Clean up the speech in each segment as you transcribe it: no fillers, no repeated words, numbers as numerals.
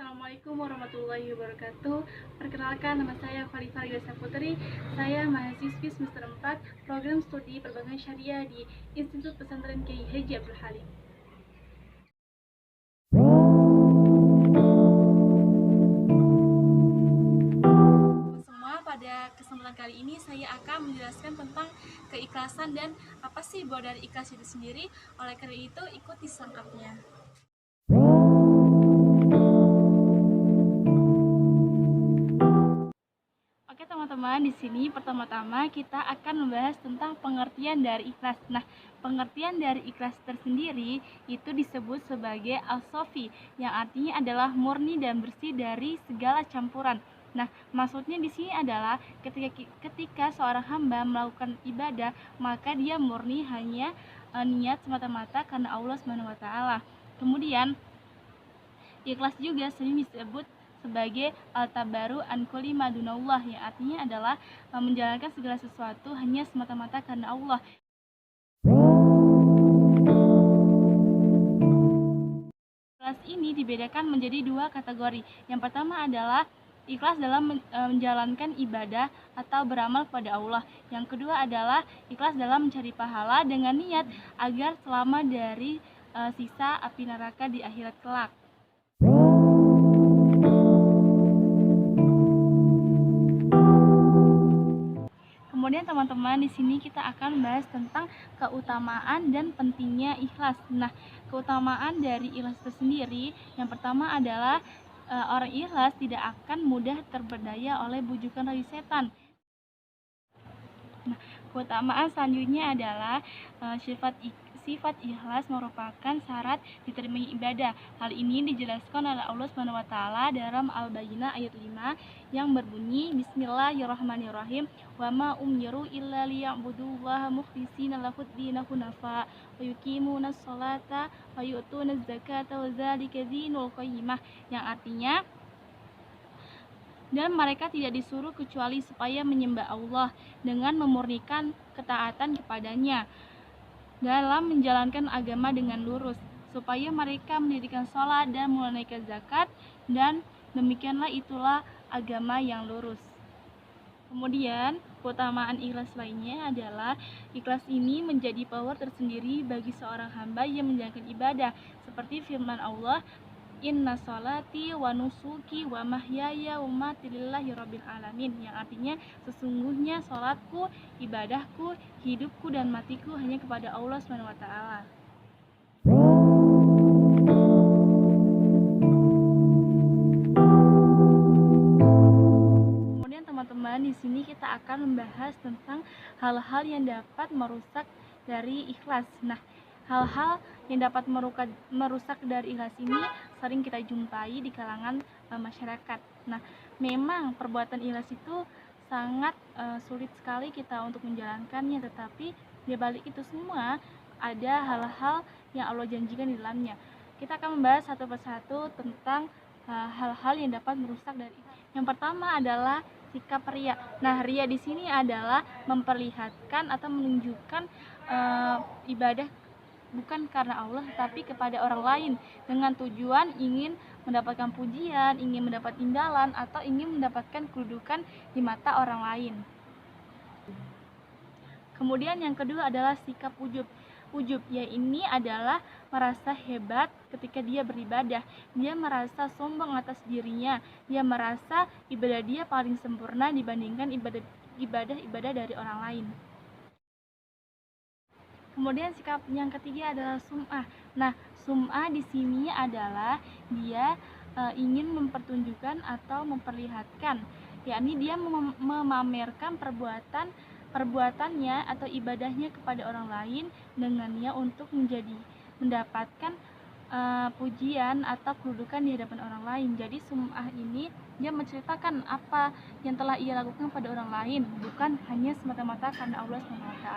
Assalamualaikum warahmatullahi wabarakatuh. Perkenalkan, nama saya Khalifah Yasa Putri. Saya mahasiswi semester 4 program studi perbankan syariah di Institut Pesantren Kiai Haji Abdul Halim. Semua, pada kesempatan kali ini saya akan menjelaskan tentang keikhlasan dan apa sih buah dari ikhlas itu sendiri. Oleh karena itu, ikuti selengkapnya. Oke teman-teman, di sini pertama-tama kita akan membahas tentang pengertian dari ikhlas. Nah, pengertian dari ikhlas tersendiri itu disebut sebagai al-sofi, yang artinya adalah murni dan bersih dari segala campuran. Nah, maksudnya di sini adalah ketika seorang hamba melakukan ibadah, maka dia murni hanya niat semata-mata karena Allah SWT. Kemudian ikhlas juga sering disebut sebagai al-tabaru an kulli madunallah, yang artinya adalah menjalankan segala sesuatu hanya semata-mata karena Allah. Ikhlas ini dibedakan menjadi dua kategori. Yang pertama adalah ikhlas dalam menjalankan ibadah atau beramal kepada Allah. Yang kedua adalah ikhlas dalam mencari pahala dengan niat agar selamat dari sisa api neraka di akhirat kelak. Kemudian teman-teman, di sini kita akan membahas tentang keutamaan dan pentingnya ikhlas. Nah, keutamaan dari ikhlas itu sendiri, yang pertama adalah orang ikhlas tidak akan mudah terperdaya oleh bujukan dari setan. Nah, keutamaan selanjutnya adalah sifat ikhlas merupakan syarat diterimanya ibadah. Hal ini dijelaskan oleh Allah SWT dalam Al-Bayyinah ayat 5 yang berbunyi Bismillahirrahmanirrahim wa ma umiru illa liya'budullaha mukhlishina lahud-dina hunafa wa yuqimunas sholata wa yu'tunaz zakata wa dzalika dinul qayyimah, yang artinya dan mereka tidak disuruh kecuali supaya menyembah Allah dengan memurnikan ketaatan kepadanya dalam menjalankan agama dengan lurus, supaya mereka mendirikan sholat dan menunaikan zakat, dan demikianlah itulah agama yang lurus. Kemudian, keutamaan ikhlas lainnya adalah ikhlas ini menjadi power tersendiri bagi seorang hamba yang menjalankan ibadah, seperti firman Allah Inna sholati wa nusuki wa mahyaya wa mamati lillahi rabbil alamin, yang artinya sesungguhnya sholatku, ibadahku, hidupku dan matiku hanya kepada Allah Subhanahu wa taala. Kemudian teman-teman, di sini kita akan membahas tentang hal-hal yang dapat merusak dari ikhlas. Nah, hal-hal yang dapat merusak dari ikhlas ini sering kita jumpai di kalangan masyarakat. Nah, memang perbuatan ikhlas itu sangat sulit sekali kita untuk menjalankannya, tetapi di balik itu semua ada hal-hal yang Allah janjikan di dalamnya. Kita akan membahas satu persatu tentang hal-hal yang dapat merusak dari ikhlas. Yang pertama adalah sikap ria. Nah, ria di sini adalah memperlihatkan atau menunjukkan ibadah bukan karena Allah tapi kepada orang lain dengan tujuan ingin mendapatkan pujian, ingin mendapat imbalan atau ingin mendapatkan kedudukan di mata orang lain. Kemudian yang kedua adalah sikap ujub. Ujub ya ini adalah merasa hebat ketika dia beribadah. Dia merasa sombong atas dirinya. Dia merasa ibadah dia paling sempurna dibandingkan ibadah dari orang lain. Kemudian sikap yang ketiga adalah sum'ah. Nah, sum'ah di sini adalah dia ingin mempertunjukkan atau memperlihatkan, yakni dia memamerkan perbuatannya atau ibadahnya kepada orang lain dengannya untuk mendapatkan pujian atau kedudukan di hadapan orang lain. Jadi sum'ah ini dia menceritakan apa yang telah ia lakukan pada orang lain, bukan hanya semata-mata karena Allah SWT.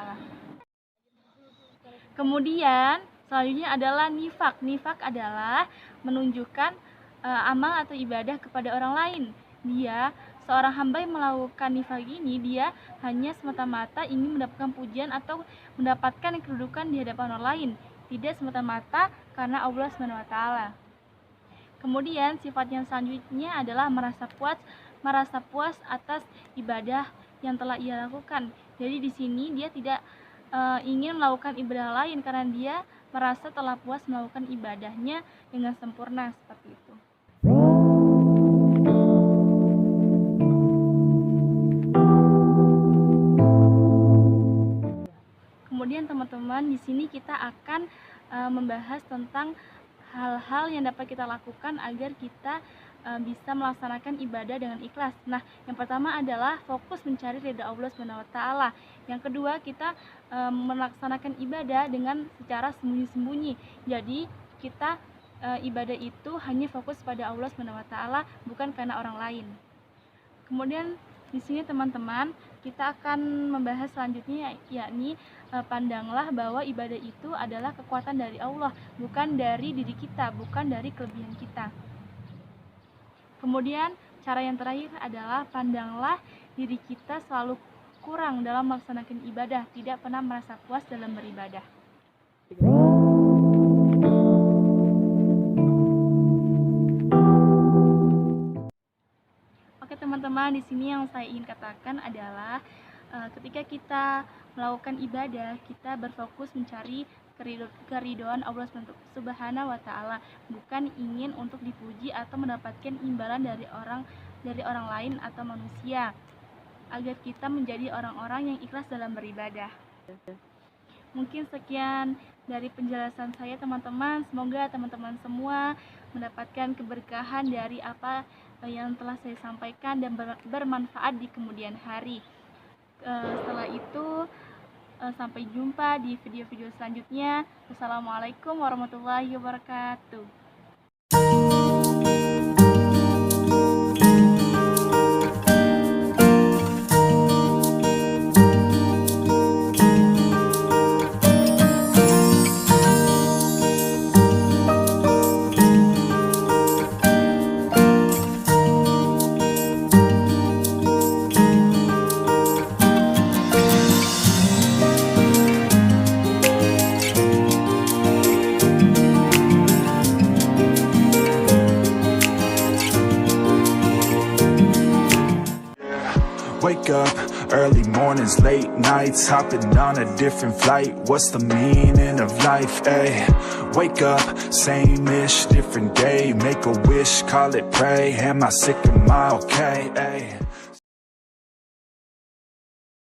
Kemudian selanjutnya adalah nifak. Nifak adalah menunjukkan amal atau ibadah kepada orang lain. Seorang hamba yang melakukan nifak ini, dia hanya semata-mata ingin mendapatkan pujian atau mendapatkan kedudukan di hadapan orang lain, tidak semata-mata karena Allah SWT. Kemudian sifat yang selanjutnya adalah merasa puas atas ibadah yang telah ia lakukan. Jadi di sini dia tidak ingin melakukan ibadah lain karena dia merasa telah puas melakukan ibadahnya dengan sempurna seperti itu. Kemudian teman-teman, di sini kita akan membahas tentang hal-hal yang dapat kita lakukan agar kita bisa melaksanakan ibadah dengan ikhlas. Nah, yang pertama adalah fokus mencari ridha Allah SWT. Yang kedua, kita melaksanakan ibadah dengan secara sembunyi-sembunyi. Jadi, kita ibadah itu hanya fokus pada Allah SWT, bukan karena orang lain. Kemudian di sini teman-teman, kita akan membahas selanjutnya, yakni pandanglah bahwa ibadah itu adalah kekuatan dari Allah, bukan dari diri kita, bukan dari kelebihan kita. Kemudian cara yang terakhir adalah pandanglah diri kita selalu kurang dalam melaksanakan ibadah, tidak pernah merasa puas dalam beribadah. Oke teman-teman, di sini yang saya ingin katakan adalah ketika kita melakukan ibadah, kita berfokus mencari keridhaan Allah Subhanahu wa taala, bukan ingin untuk dipuji atau mendapatkan imbalan dari orang lain atau manusia, agar kita menjadi orang-orang yang ikhlas dalam beribadah. Mungkin sekian dari penjelasan saya teman-teman. Semoga teman-teman semua mendapatkan keberkahan dari apa yang telah saya sampaikan dan bermanfaat di kemudian hari. Setelah itu sampai jumpa di video-video selanjutnya. Wassalamualaikum warahmatullahi wabarakatuh. up, early mornings, late nights, hopping on a different flight. What's the meaning of life, ayy? Wake up, same-ish, different day. Make a wish, call it pray. Am I sick, am I okay, ayy?